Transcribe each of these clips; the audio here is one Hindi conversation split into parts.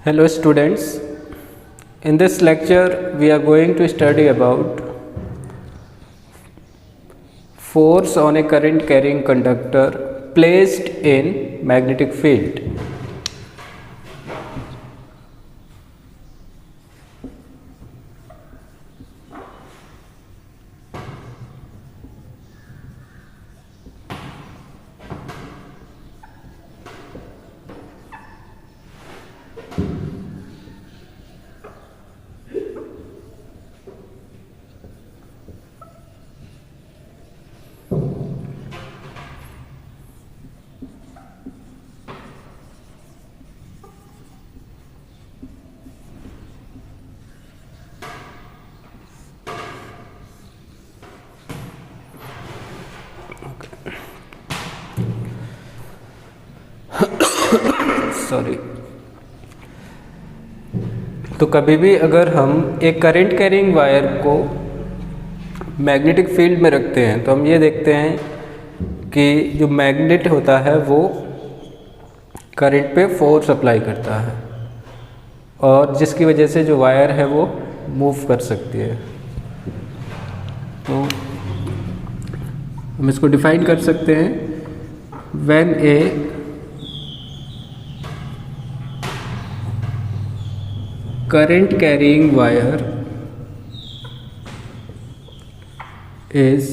Hello students, in this lecture we are going to study about force on a current carrying conductor placed in magnetic field. Sorry. तो कभी भी अगर हम एक करंट कैरिंग वायर को मैग्नेटिक फील्ड में रखते हैं तो हम ये देखते हैं कि जो मैग्नेट होता है वो करंट पे फोर्स अप्लाई करता है और जिसकी वजह से जो वायर है वो मूव कर सकती है। तो हम इसको डिफाइन कर सकते हैं, when A current carrying wire is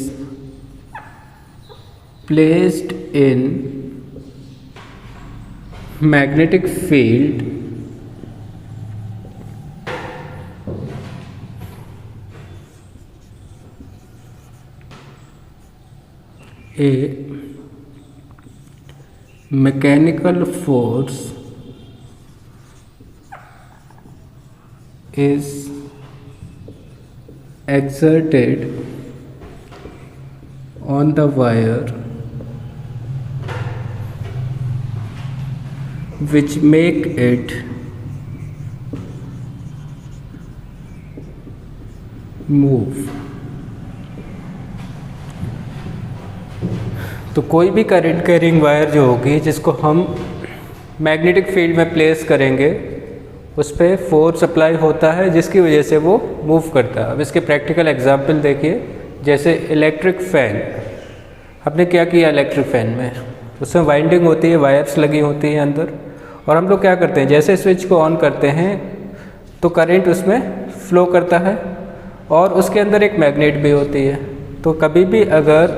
placed in magnetic field, a mechanical force is exerted on the wire which make it move। तो कोई भी करंट कैरिंग वायर जो होगी जिसको हम मैग्नेटिक फील्ड में प्लेस करेंगे उस पर फोर्स अप्लाई होता है जिसकी वजह से वो मूव करता है। अब इसके प्रैक्टिकल एग्जांपल देखिए, जैसे इलेक्ट्रिक फ़ैन। हमने क्या किया इलेक्ट्रिक फ़ैन में, उसमें वाइंडिंग होती है, वायर्स लगी होती हैं अंदर, और हम लोग क्या करते हैं, जैसे स्विच को ऑन करते हैं तो करंट उसमें फ्लो करता है और उसके अंदर एक मैग्नेट भी होती है। तो कभी भी अगर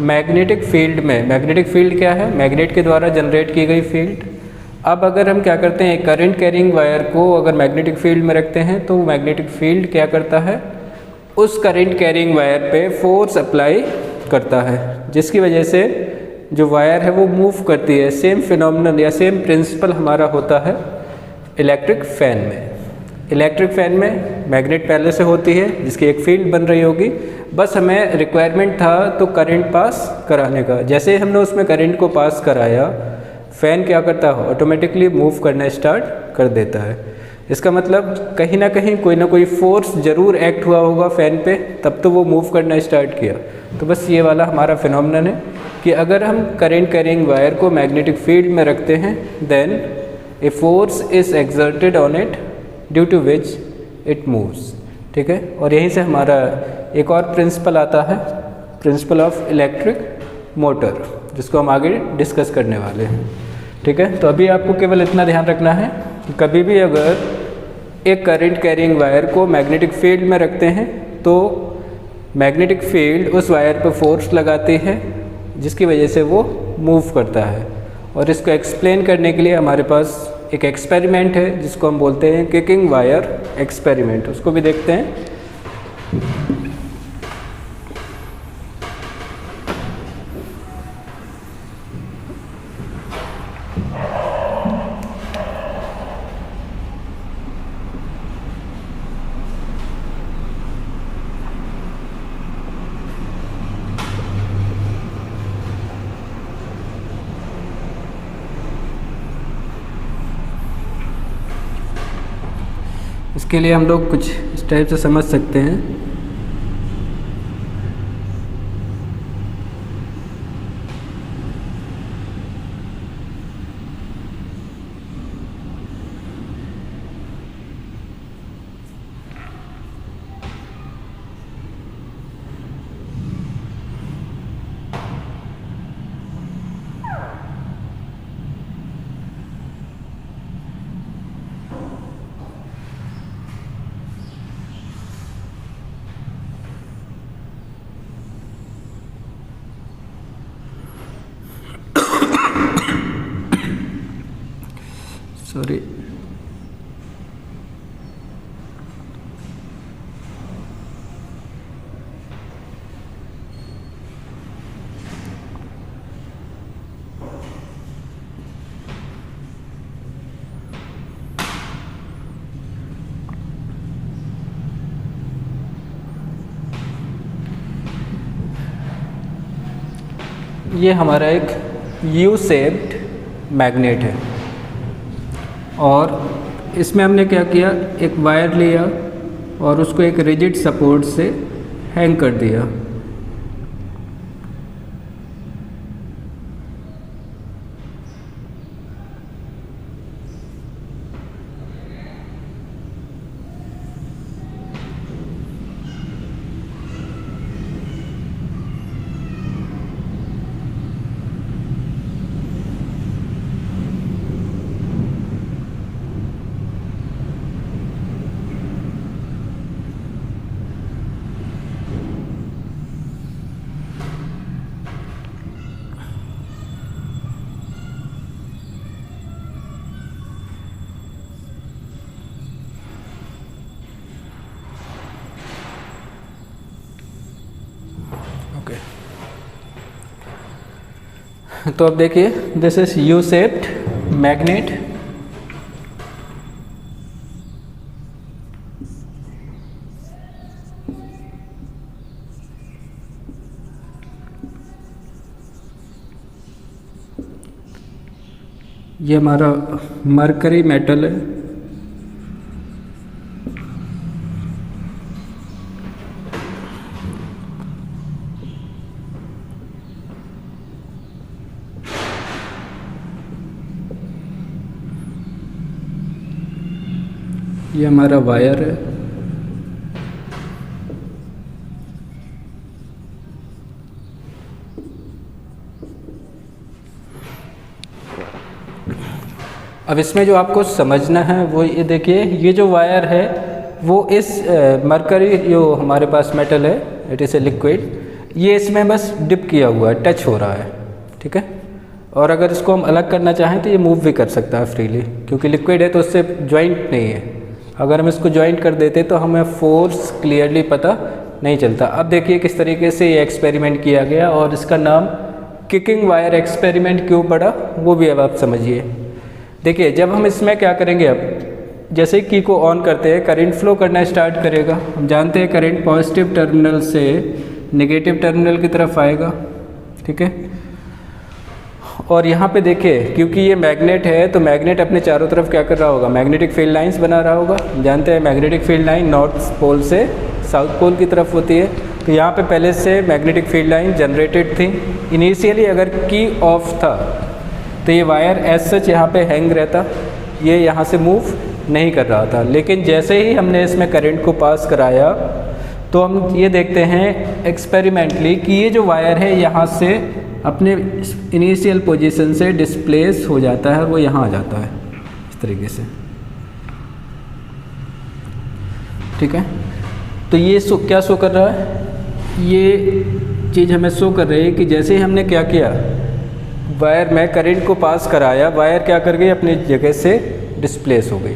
मैग्नेटिक फील्ड में, मैग्नेटिक फील्ड क्या है, मैग्नेट के द्वारा जनरेट की गई फील्ड। अब अगर हम क्या करते हैं, करंट कैरिंग वायर को अगर मैग्नेटिक फील्ड में रखते हैं तो मैग्नेटिक फील्ड क्या करता है, उस करंट कैरिंग वायर पे फोर्स अप्लाई करता है जिसकी वजह से जो वायर है वो मूव करती है। सेम फिनोमिनन या सेम प्रिंसिपल हमारा होता है इलेक्ट्रिक फ़ैन में। इलेक्ट्रिक फ़ैन में मैग्नेट पहले से होती है जिसकी एक फील्ड बन रही होगी, बस हमें रिक्वायरमेंट था तो करंट पास कराने का। जैसे ही हमने उसमें करंट को पास कराया, फ़ैन क्या करता है, ऑटोमेटिकली मूव करना स्टार्ट कर देता है। इसका मतलब कहीं ना कहीं कोई ना कोई फोर्स ज़रूर एक्ट हुआ होगा फ़ैन पे, तब तो वो मूव करना स्टार्ट किया। तो बस ये वाला हमारा फिनोमिनन है कि अगर हम करंट कैरिंग वायर को मैग्नेटिक फील्ड में रखते हैं then a force is exerted on it due to which it moves. ठीक है, और यहीं से हमारा एक और प्रिंसिपल आता है, प्रिंसिपल ऑफ इलेक्ट्रिक मोटर, जिसको हम आगे डिस्कस करने वाले हैं। ठीक है, तो अभी आपको केवल इतना ध्यान रखना है कि कभी भी अगर एक करंट कैरिंग वायर को मैग्नेटिक फील्ड में रखते हैं तो मैग्नेटिक फील्ड उस वायर पर फोर्स लगाती है जिसकी वजह से वो मूव करता है। और इसको एक्सप्लेन करने के लिए हमारे पास एक एक्सपेरिमेंट है जिसको हम बोलते हैं किकिंग वायर एक्सपेरिमेंट, उसको भी देखते हैं। इसके लिए हम लोग कुछ इस टाइप से समझ सकते हैं। सॉरी, ये हमारा एक यू शेप्ड मैग्नेट है और इसमें हमने क्या किया, एक वायर लिया और उसको एक रिजिड सपोर्ट से हैंग कर दिया। तो अब देखिए, this is U shaped magnet. ये हमारा मरकरी मेटल है। ये हमारा वायर है। अब इसमें जो आपको समझना है वो ये देखिए, ये जो वायर है वो इस मरकरी जो हमारे पास मेटल है, इट इज़ ए लिक्विड, ये इसमें बस डिप किया हुआ है, टच हो रहा है, ठीक है। और अगर इसको हम अलग करना चाहें तो ये मूव भी कर सकता है फ्रीली, क्योंकि लिक्विड है तो उससे जॉइंट नहीं है। अगर हम इसको जॉइंट कर देते तो हमें फोर्स क्लियरली पता नहीं चलता। अब देखिए किस तरीके से ये एक्सपेरिमेंट किया गया और इसका नाम किकिंग वायर एक्सपेरिमेंट क्यों पड़ा वो भी अब आप समझिए। देखिए, जब हम इसमें क्या करेंगे, अब जैसे की को ऑन करते हैं करंट फ्लो करना स्टार्ट करेगा। हम जानते हैं करंट पॉजिटिव टर्मिनल से नेगेटिव टर्मिनल की तरफ आएगा, ठीक है। और यहाँ पे देखिए, क्योंकि ये मैग्नेट है तो मैग्नेट अपने चारों तरफ क्या कर रहा होगा, मैग्नेटिक फील्ड लाइंस बना रहा होगा। जानते हैं magnetic field line north pole से साउथ पोल की तरफ होती है। तो यहाँ पे पहले से मैग्नेटिक फील्ड लाइन जनरेटेड थी। इनिशियली अगर की ऑफ था तो ये वायर एज सच यहाँ पे हैंग रहता, ये यहाँ से मूव नहीं कर रहा था। लेकिन जैसे ही हमने इसमें करंट को पास कराया तो हम ये देखते हैं एक्सपेरिमेंटली कि ये जो वायर है यहाँ से अपने इनिशियल पोजीशन से डिस्प्लेस हो जाता है और वो यहाँ आ जाता है इस तरीके से, ठीक है। तो ये क्या शो कर रहा है, ये चीज़ हमें शो कर रही है कि जैसे ही हमने क्या किया, वायर में करंट को पास कराया, वायर क्या कर गई, अपनी जगह से डिस्प्लेस हो गई,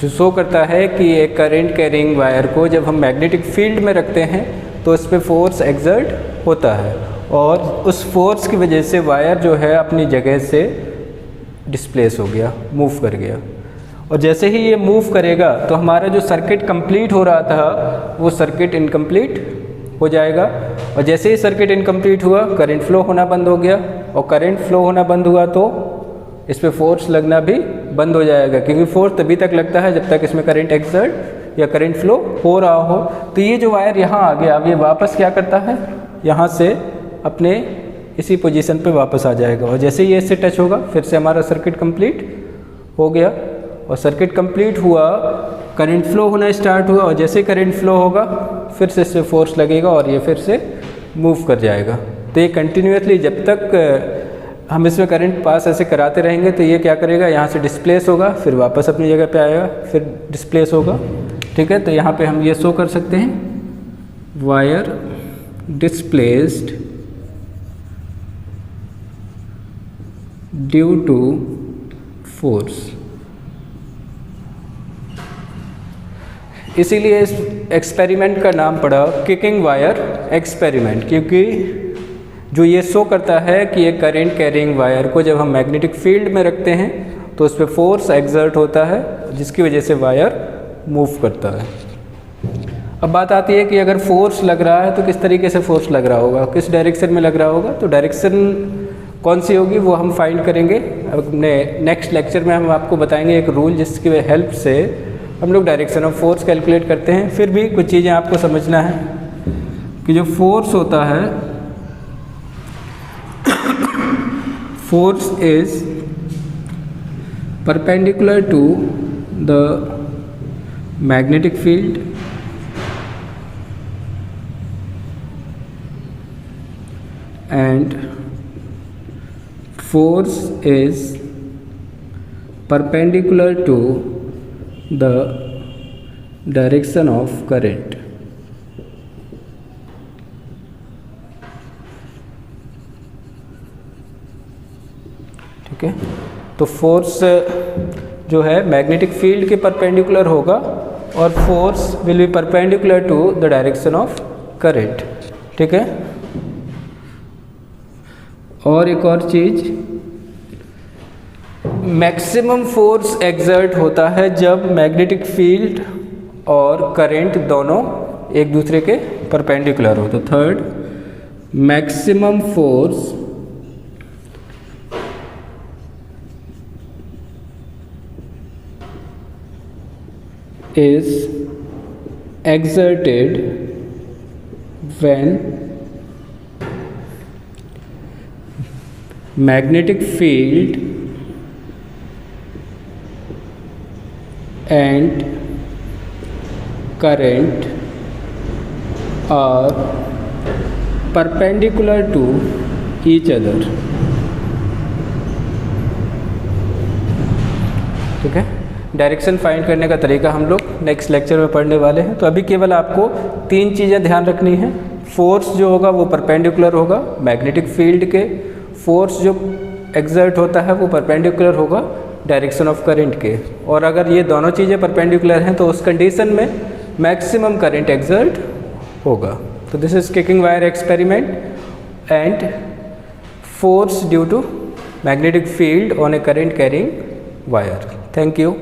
जो शो करता है कि एक करंट कैरिंग वायर को जब हम मैग्नेटिक फील्ड में रखते हैं तो इस पर फोर्स एक्सर्ट होता है और उस फोर्स की वजह से वायर जो है अपनी जगह से डिस्प्लेस हो गया, मूव कर गया। और जैसे ही ये मूव करेगा तो हमारा जो सर्किट कंप्लीट हो रहा था वो सर्किट इनकम्प्लीट हो जाएगा। और जैसे ही सर्किट इनकम्प्लीट हुआ, करंट फ्लो होना बंद हो गया, और करंट फ्लो होना बंद हुआ तो इस पर फोर्स लगना भी बंद हो जाएगा, क्योंकि फोर्स तभी तक लगता है जब तक इसमें करंट एक्सर्ट या करंट फ्लो हो रहा हो। तो ये जो वायर यहाँ आ गया, अब ये वापस क्या करता है, यहाँ से अपने इसी पोजीशन पे वापस आ जाएगा। और जैसे ही ये इससे टच होगा फिर से हमारा सर्किट कंप्लीट हो गया। और सर्किट कंप्लीट हुआ, करंट फ्लो होना स्टार्ट हुआ, और जैसे करंट फ्लो होगा फिर से इससे फोर्स लगेगा और ये फिर से मूव कर जाएगा। तो ये कंटिन्यूसली जब तक हम इसमें करंट पास ऐसे कराते रहेंगे तो ये क्या करेगा, यहाँ से डिस्प्लेस होगा, फिर वापस अपनी जगह पे आएगा, फिर डिस्प्लेस होगा, ठीक है। तो यहाँ पे हम ये शो कर सकते हैं, wire displaced due to force. इसीलिए इस एक्सपेरिमेंट का नाम पड़ा किकिंग वायर एक्सपेरिमेंट, क्योंकि जो ये शो करता है कि एक करंट कैरिंग वायर को जब हम मैग्नेटिक फील्ड में रखते हैं तो उस पर फोर्स एक्सर्ट होता है, जिसकी वजह से वायर मूव करता है। अब बात आती है कि अगर फोर्स लग रहा है तो किस तरीके से फोर्स लग रहा होगा, किस डायरेक्शन में लग रहा होगा, तो डायरेक्शन कौन सी होगी वो हम फाइंड करेंगे अपने नेक्स्ट लेक्चर में। हम आपको बताएंगे एक रूल जिसकी हेल्प से हम लोग डायरेक्शन ऑफ फोर्स कैलकुलेट करते हैं। फिर भी कुछ चीज़ें आपको समझना है कि जो फोर्स होता है, force is perpendicular to the magnetic field and force is perpendicular to the direction of current। ठीक है, तो फोर्स जो है मैग्नेटिक फील्ड के परपेंडिकुलर होगा और force will be perpendicular to the direction of current. ठीक है, और एक और चीज़, मैक्सिमम फोर्स एक्सर्ट होता है जब मैग्नेटिक फील्ड और करंट दोनों एक दूसरे के परपेंडिकुलर हो। तो third, maximum force is exerted when magnetic field and current are perpendicular to each other। ठीक है, डायरेक्शन फाइंड करने का तरीका हम लोग नेक्स्ट लेक्चर में पढ़ने वाले हैं। तो अभी केवल आपको तीन चीज़ें ध्यान रखनी है। फोर्स जो होगा वो परपेंडिकुलर होगा मैग्नेटिक फील्ड के, फोर्स जो एक्सर्ट होता है वो परपेंडिकुलर होगा डायरेक्शन ऑफ करंट के, और अगर ये दोनों चीज़ें परपेंडिकुलर हैं तो उस कंडीशन में मैक्सिमम करंट एक्सर्ट होगा। तो this is kicking wire experiment and force due to magnetic field on a current carrying wire. Thank you.